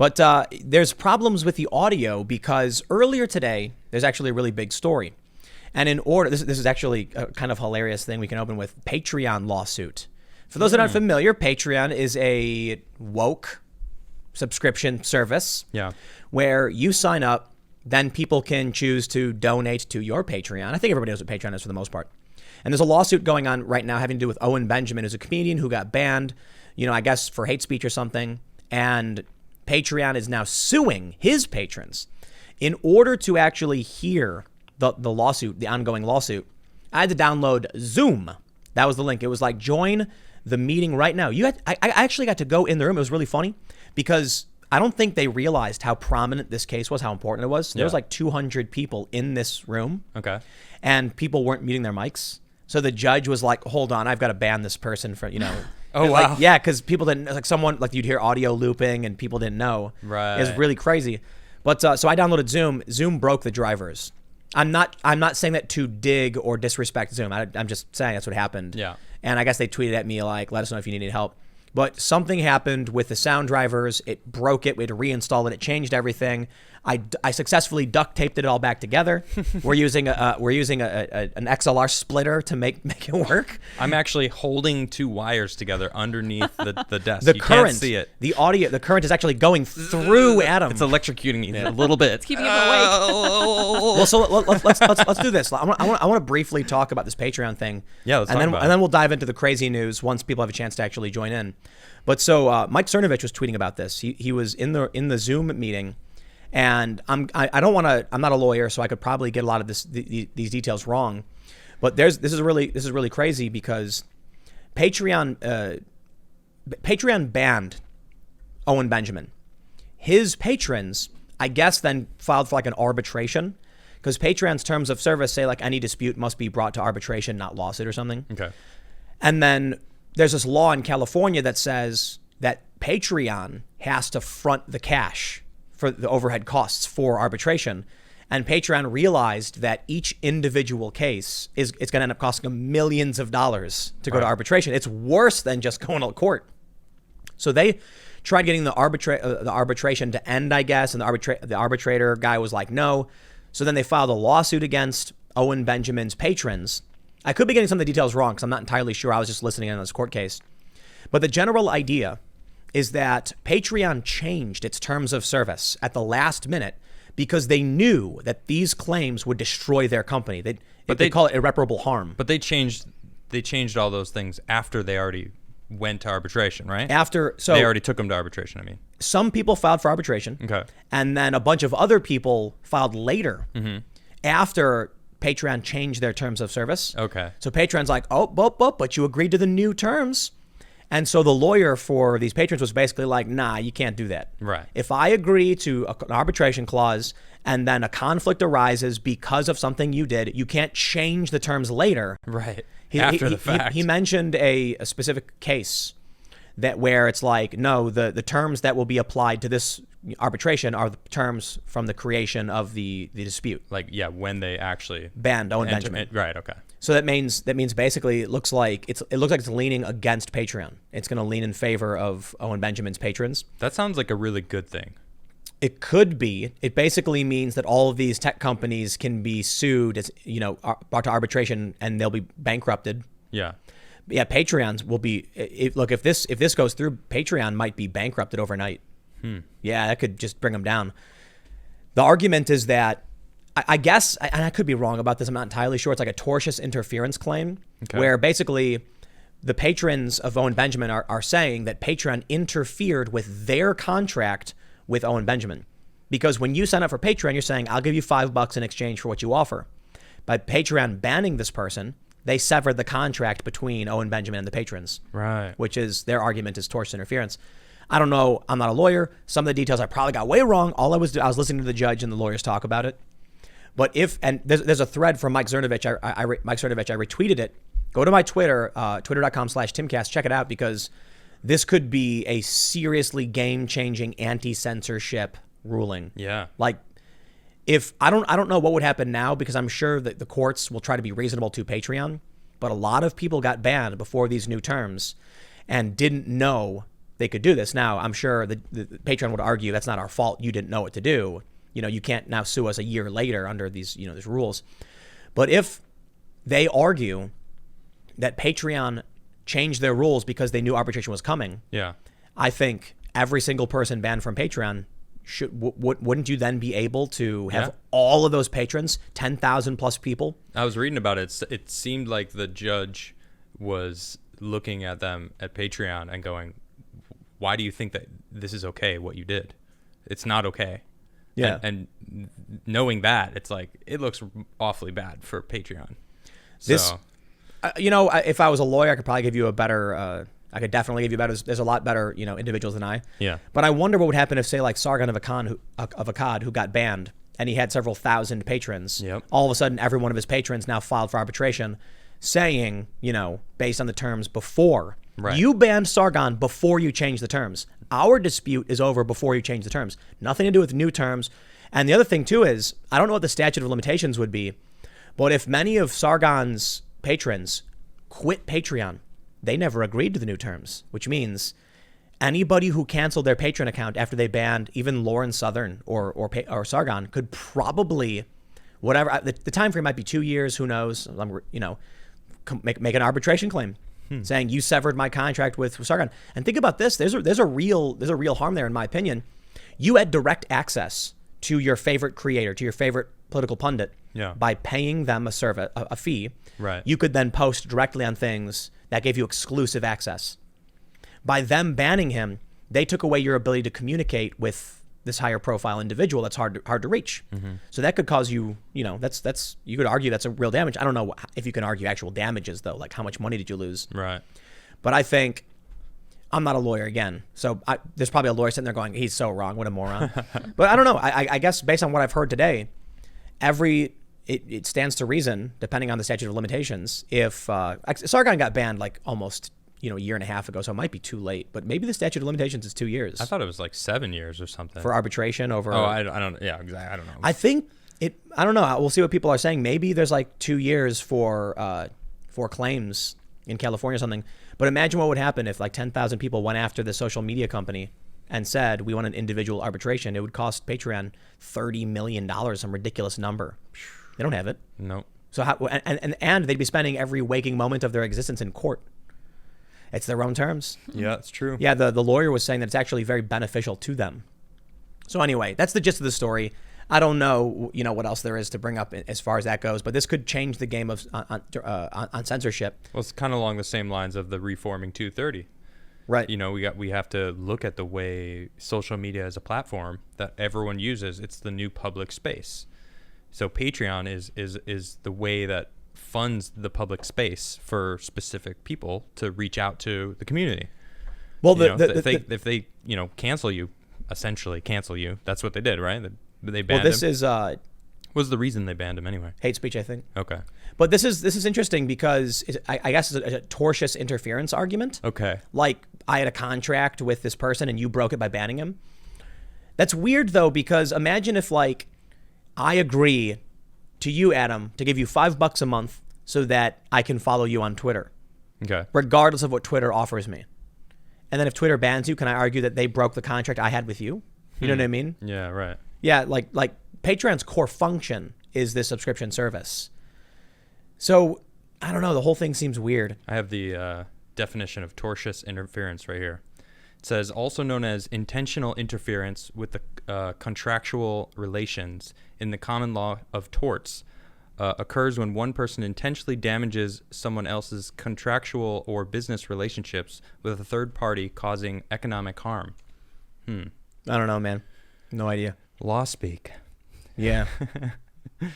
But there's problems with the audio because earlier today, there's actually a really big story. And in order, this is actually a kind of hilarious thing we can open with, Patreon lawsuit. For those that aren't familiar, Patreon is a woke subscription service where you sign up, then people can choose to donate to your Patreon. I think everybody knows what Patreon is for the most part. And there's a lawsuit going on right now having to do with Owen Benjamin, who's a comedian who got banned, I guess for hate speech or something. And Patreon is now suing his patrons. In order to actually hear the lawsuit, the ongoing lawsuit, I had to download Zoom. That was the link. It was like, join the meeting right now. I actually got to go in the room. It was really funny because I don't think they realized how prominent this case was, how important it was. There was like 200 people in this room. Okay. And people weren't muting their mics. So the judge was like, hold on, I've got to ban this person from, Oh, wow. Like, yeah, because people didn't, like someone, like you'd hear audio looping and people didn't know. Right. It was really crazy. But so I downloaded Zoom. Zoom broke the drivers. I'm not saying that to dig or disrespect Zoom. I'm just saying that's what happened. Yeah. And I guess they tweeted at me like, let us know if you need any help. But something happened with the sound drivers. It broke it. We had to reinstall it. It changed everything. I successfully duct taped it all back together. We're using an XLR splitter to make it work. I'm actually holding two wires together underneath the desk. You can't see it. The current is actually going through Adam. It's electrocuting me a little bit. It's keeping him awake. Well, so let's do this. I want to briefly talk about this Patreon thing. Yeah, let's talk about it. And then we'll dive into the crazy news once people have a chance to actually join in. But so Mike Cernovich was tweeting about this. He was in the Zoom meeting. And I'm not a lawyer, so I could probably get a lot of these details wrong, but this is really crazy because Patreon banned Owen Benjamin. His patrons, I guess, then filed for like an arbitration because Patreon's terms of service say like any dispute must be brought to arbitration, not lawsuit or something. Okay. And then there's this law in California that says that Patreon has to front the cash for the overhead costs for arbitration. And Patreon realized that each individual case it's going to end up costing them millions of dollars to go to arbitration. It's worse than just going to court. So they tried getting the arbitration to end, I guess, and the arbitrator guy was like, no. So then they filed a lawsuit against Owen Benjamin's patrons. I could be getting some of the details wrong because I'm not entirely sure. I was just listening in on this court case. But the general idea is that Patreon changed its terms of service at the last minute because they knew that these claims would destroy their company. They call it irreparable harm. But they changed all those things after they already went to arbitration, right? So they already took them to arbitration, I mean. Some people filed for arbitration. Okay. And then a bunch of other people filed later after Patreon changed their terms of service. Okay. So Patreon's like, but you agreed to the new terms. And so the lawyer for these patrons was basically like, nah, you can't do that. Right. If I agree to an arbitration clause and then a conflict arises because of something you did, you can't change the terms later. Right. After the fact. He mentioned a specific case that where it's like, no, the terms that will be applied to this arbitration are the terms from the creation of the dispute. Like, yeah, when they actually banned Owen Benjamin. Right, okay. So that means basically it looks like it's leaning against Patreon. It's going to lean in favor of Owen Benjamin's patrons. That sounds like a really good thing. It could be. It basically means that all of these tech companies can be sued, as brought to arbitration, and they'll be bankrupted. Yeah. Yeah, Patreons will be. If this goes through, Patreon might be bankrupted overnight. Yeah, that could just bring them down. The argument is that I guess, and I could be wrong about this, I'm not entirely sure. It's like a tortious interference claim, where basically the patrons of Owen Benjamin are saying that Patreon interfered with their contract with Owen Benjamin. Because when you sign up for Patreon, you're saying, I'll give you $5 in exchange for what you offer. By Patreon banning this person, they severed the contract between Owen Benjamin and the patrons. Right. Which is, their argument is tortious interference. I don't know. I'm not a lawyer. Some of the details I probably got way wrong. All I was listening to the judge and the lawyers talk about it. But there's a thread from Mike Cernovich. Mike Cernovich, I retweeted it. Go to my Twitter, twitter.com/Timcast. Check it out because this could be a seriously game-changing anti-censorship ruling. Yeah. Like, if I don't know what would happen now because I'm sure that the courts will try to be reasonable to Patreon, but a lot of people got banned before these new terms and didn't know they could do this. Now, I'm sure the Patreon would argue that's not our fault. You didn't know what to do. You can't now sue us a year later under these rules. But if they argue that Patreon changed their rules because they knew arbitration was coming, Yeah. I think every single person banned from Patreon wouldn't you then be able to have all of those patrons, 10,000 plus people? I was reading about it. It seemed like the judge was looking at them at Patreon and going, why do you think that this is okay, what you did? It's not okay. Yeah. And knowing that, it's like, it looks awfully bad for Patreon. This, if I was a lawyer, I could probably give you a better, I could definitely give you better. There's a lot better, individuals than I. Yeah. But I wonder what would happen if, say, like Sargon of Akkad, who got banned, and he had several thousand patrons. Yep. All of a sudden, every one of his patrons now filed for arbitration, saying, based on the terms before. Right. You banned Sargon before you changed the terms. Our dispute is over before you change the terms. Nothing to do with new terms. And the other thing, too, is I don't know what the statute of limitations would be, but if many of Sargon's patrons quit Patreon, they never agreed to the new terms, which means anybody who canceled their Patreon account after they banned even Lauren Southern or Sargon could probably, whatever, the time frame might be 2 years, who knows, make an arbitration claim saying you severed my contract with Sargon. And think about this, there's a real harm there, in my opinion. You had direct access to your favorite creator, to your favorite political pundit, by paying them a fee. Right. You could then post directly on things that gave you exclusive access. By them banning him, they took away your ability to communicate with this higher profile individual that's hard to reach. Mm-hmm. So that could cause you, that's you could argue that's a real damage. I don't know if you can argue actual damages though, like how much money did you lose? Right. But I think, I'm not a lawyer again, so there's probably a lawyer sitting there going, he's so wrong, what a moron. But I don't know. I guess based on what I've heard today, it stands to reason, depending on the statute of limitations, if Sargon got banned like almost a year and a half ago, so it might be too late. But maybe the statute of limitations is 2 years. I thought it was like 7 years or something. For arbitration over... Oh, I don't... Yeah, exactly. I don't know. I think I don't know. We'll see what people are saying. Maybe there's like 2 years for claims in California or something. But imagine what would happen if like 10,000 people went after the social media company and said, we want an individual arbitration. It would cost Patreon $30 million, some ridiculous number. They don't have it. No. So how, and they'd be spending every waking moment of their existence in court. It's their own terms. Yeah, that's true. Yeah, the lawyer was saying that it's actually very beneficial to them. So anyway, that's the gist of the story. I don't know, what else there is to bring up as far as that goes, but this could change the game of on censorship. Well, it's kind of along the same lines of the reforming 230. Right. We have to look at the way social media as a platform that everyone uses. It's the new public space. So Patreon is the way that funds the public space for specific people to reach out to the community. Well, if they cancel you, essentially cancel you. That's what they did, right? They banned him. What was the reason they banned him anyway? Hate speech, I think. Okay. But this is interesting because I guess it's a tortious interference argument. Okay. Like I had a contract with this person and you broke it by banning him. That's weird though, because imagine if like I agree to you, Adam, to give you $5 a month so that I can follow you on Twitter. Okay. Regardless of what Twitter offers me. And then if Twitter bans you, can I argue that they broke the contract I had with you? You know what I mean? Yeah, right. Yeah, like Patreon's core function is this subscription service. So, I don't know, the whole thing seems weird. I have the definition of tortious interference right here. It says, also known as intentional interference with the contractual relations in the common law of torts, occurs when one person intentionally damages someone else's contractual or business relationships with a third party, causing economic harm. I don't know, man. No idea. Law speak. Yeah.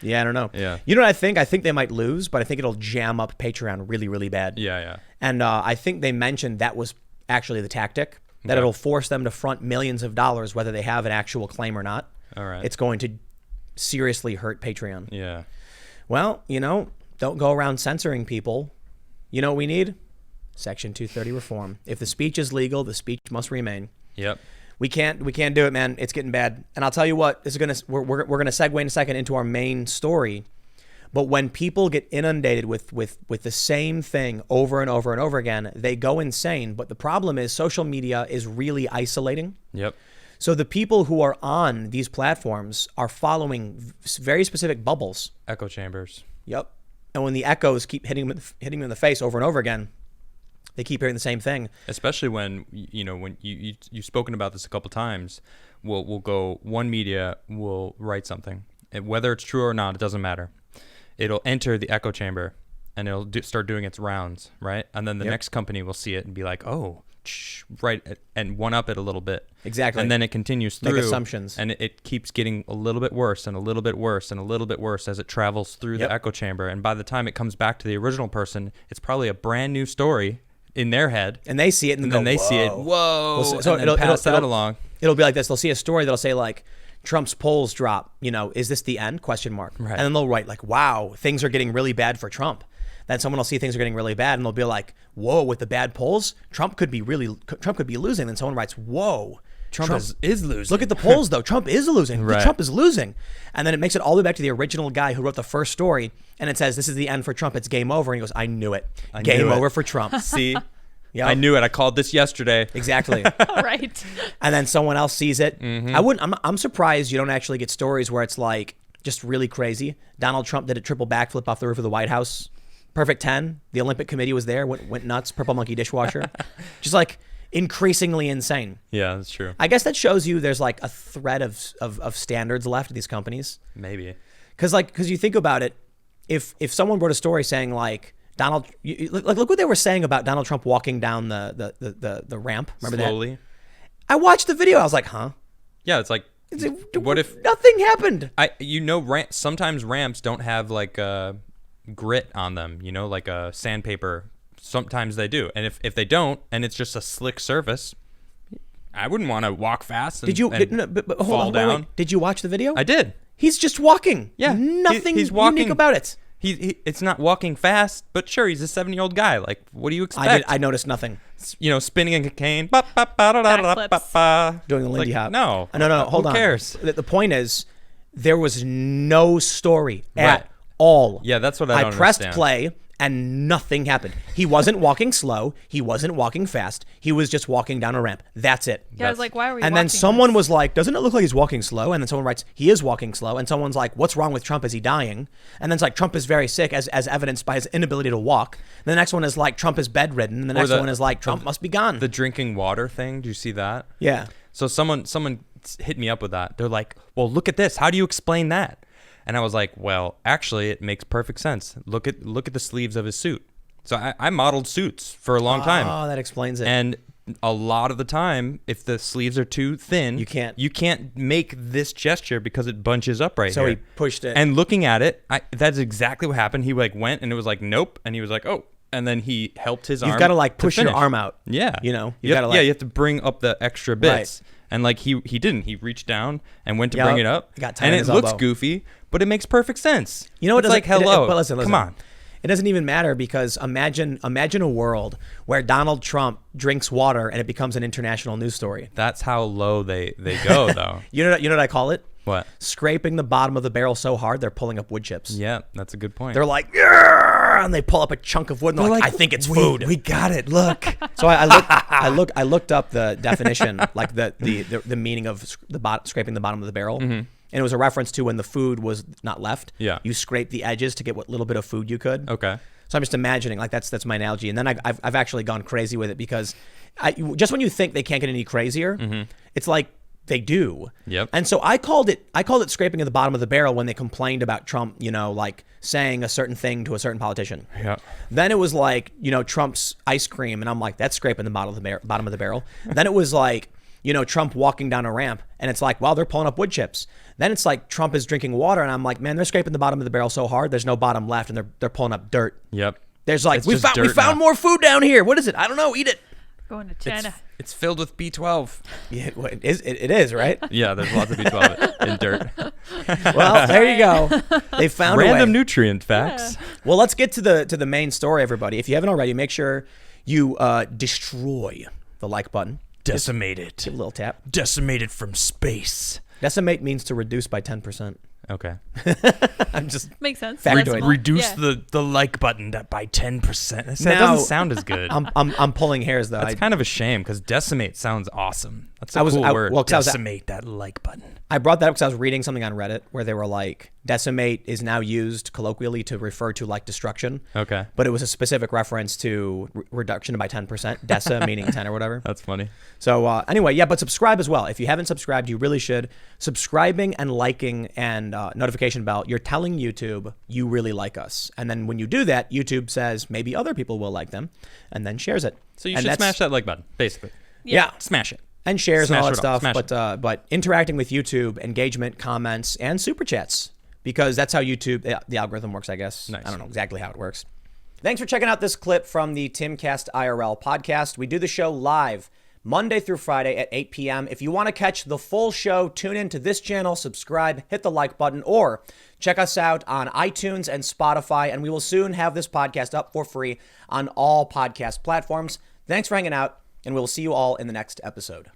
Yeah, I don't know. Yeah. You know what I think? I think they might lose, but I think it'll jam up Patreon really, really bad. Yeah, yeah. And I think they mentioned that was actually the tactic, that it'll force them to front millions of dollars whether they have an actual claim or not. All right. It's going to seriously hurt Patreon. Yeah. Well, don't go around censoring people. You know what we need? Section 230 reform. If the speech is legal, the speech must remain. Yep. We can't do it, man. It's getting bad. And I'll tell you what, we're gonna segue in a second into our main story. But when people get inundated with the same thing over and over and over again, they go insane. But the problem is social media is really isolating. Yep. So the people who are on these platforms are following very specific bubbles. Echo chambers. Yep. And when the echoes keep hitting them in the face over and over again, they keep hearing the same thing. Especially when, when you've spoken about this a couple times, we'll go, one media will write something. And whether it's true or not, it doesn't matter. It'll enter the echo chamber and it'll start doing its rounds, right? And then the next company will see it and be like, oh, right, and one up it a little bit. Exactly. And then it continues through. Make assumptions. And it keeps getting a little bit worse and a little bit worse and a little bit worse as it travels through the echo chamber. And by the time it comes back to the original person, it's probably a brand new story in their head. And they see it and then go, they see it. Whoa. So and it'll pass that along. It'll be like this. They'll see a story that'll say like, Trump's polls drop, is this the end? Question mark. Right. And then they'll write like, wow, things are getting really bad for Trump. Then someone will see things are getting really bad and they'll be like, whoa, with the bad polls, Trump could be losing. Then someone writes, whoa, Trump is losing. Look at the polls though. Trump is losing. Right. Trump is losing. And then it makes it all the way back to the original guy who wrote the first story. And it says, this is the end for Trump. It's game over. And he goes, I knew it. Game over for Trump. See? Yep. I knew it. I called this yesterday. Exactly. Right. And then someone else sees it. I'm surprised you don't actually get stories where it's like just really crazy. Donald Trump did a triple backflip off the roof of the White House. Perfect 10. The Olympic Committee was there. Went nuts. Purple monkey dishwasher. Just like increasingly insane. Yeah, that's true. I guess that shows you there's like a thread of standards left at these companies. Maybe. Because you think about it, if someone wrote a story saying like look what they were saying about Donald Trump walking down the ramp. Remember Slowly. that? I watched the video. I was like, huh? Yeah, it's like, what if nothing happened? Sometimes ramps don't have like grit on them, like a sandpaper. Sometimes they do. And if they don't, and it's just a slick surface, I wouldn't want to walk fast and, fall down. Wait. Did you watch the video? I did. He's just walking. Yeah. Nothing he's walking, unique about it. It's not walking fast, but sure, he's a 7-year-old guy. Like, what do you expect? I noticed nothing. Spinning a cane. Doing the Lindy Hop. No. No, hold on. Who cares? The point is, there was no story at all. Yeah, that's what I don't pressed understand. play and nothing happened. He wasn't walking slow. He wasn't walking fast. He was just walking down a ramp. That's it. Yeah, I was like, why are we And then someone was like, doesn't it look like he's walking slow? And then someone writes, he is walking slow. And someone's like, what's wrong with Trump? Is he dying? And then it's like, Trump is very sick as evidenced by his inability to walk. And the next one is like, Trump is bedridden. And the next one is like, Trump must be gone. The drinking water thing. Do you see that? Yeah. So someone hit me up with that. They're like, well, look at this. How do you explain that? And I was like, well, actually, it makes perfect sense. Look at the sleeves of his suit. So I modeled suits for a long time. Oh, that explains it. And a lot of the time, if the sleeves are too thin, you can't make this gesture because it bunches up right so here. he pushed it. And looking at it, that's exactly what happened. He like went and it was like, nope. And he was like, oh. And then he helped his arm. You've got to like push your arm out. Yeah. You have to bring up the extra bits. Right. And like he didn't. He reached down and went to bring it up. And it looks goofy, but it makes perfect sense. You know what? It's like, hello. But listen. Come on. It doesn't even matter because imagine a world where Donald Trump drinks water and it becomes an international news story. That's how low they go, though. You know what I call it? What? Scraping the bottom of the barrel so hard they're pulling up wood chips. Yeah, that's a good point. They're like, yeah, and they pull up a chunk of wood and they're like, I think it's food. We got it. Look. So I looked up the definition, like the meaning of scraping the bottom of the barrel. Mm-hmm. And it was a reference to when the food was not left. Yeah. You scrape the edges to get what little bit of food you could. Okay. So I'm just imagining, like that's my analogy. And then I've actually gone crazy with it because just when you think they can't get any crazier, it's like they do. Yep. And so I called it scraping at the bottom of the barrel when they complained about Trump, like saying a certain thing to a certain politician. Yeah. Then it was like, Trump's ice cream. And I'm like, that's scraping the bottom of the barrel. Then it was like, Trump walking down a ramp and it's like, well, they're pulling up wood chips. Then it's like Trump is drinking water and I'm like, man, they're scraping the bottom of the barrel so hard, there's no bottom left and they're pulling up dirt. Yep. There's like, we found more food down here. What is it? I don't know. Eat it. Going to China. It's filled with B12. Yeah, it is, right? Yeah, there's lots of B12 in dirt. Well, there you go. They found random a way. Nutrient facts. Yeah. Well, let's get to the main story, everybody. If you haven't already, make sure you destroy the like button. Decimate it. Give a little tap. Decimate it from space. Decimate means to reduce by 10%. Okay. I'm just Makes sense. Factoid. Decimal. Reduce Yeah. the like button by 10%. That Now- doesn't sound as good. I'm pulling hairs though. That's kind of a shame because decimate sounds awesome. That's a I was- cool I- word. well, 'cause I was- Decimate that like button. I brought that up because I was reading something on Reddit where they were like, decimate is now used colloquially to refer to like destruction. Okay. But it was a specific reference to reduction by 10%, deci meaning 10 or whatever. That's funny. So anyway, yeah, but subscribe as well. If you haven't subscribed, you really should. Subscribing and liking and notification bell, you're telling YouTube you really like us. And then when you do that, YouTube says maybe other people will like them and then shares it. So you And should that's- smash that like button, basically. Yeah. Smash it. And shares and all that Smash it all. stuff. Smash But interacting with YouTube, engagement, comments, and super chats. Because that's how YouTube, the algorithm works, I guess. Nice. I don't know exactly how it works. Thanks for checking out this clip from the Timcast IRL podcast. We do the show live Monday through Friday at 8 p.m. If you want to catch the full show, tune in to this channel, subscribe, hit the like button, or check us out on iTunes and Spotify. And we will soon have this podcast up for free on all podcast platforms. Thanks for hanging out, and we'll see you all in the next episode.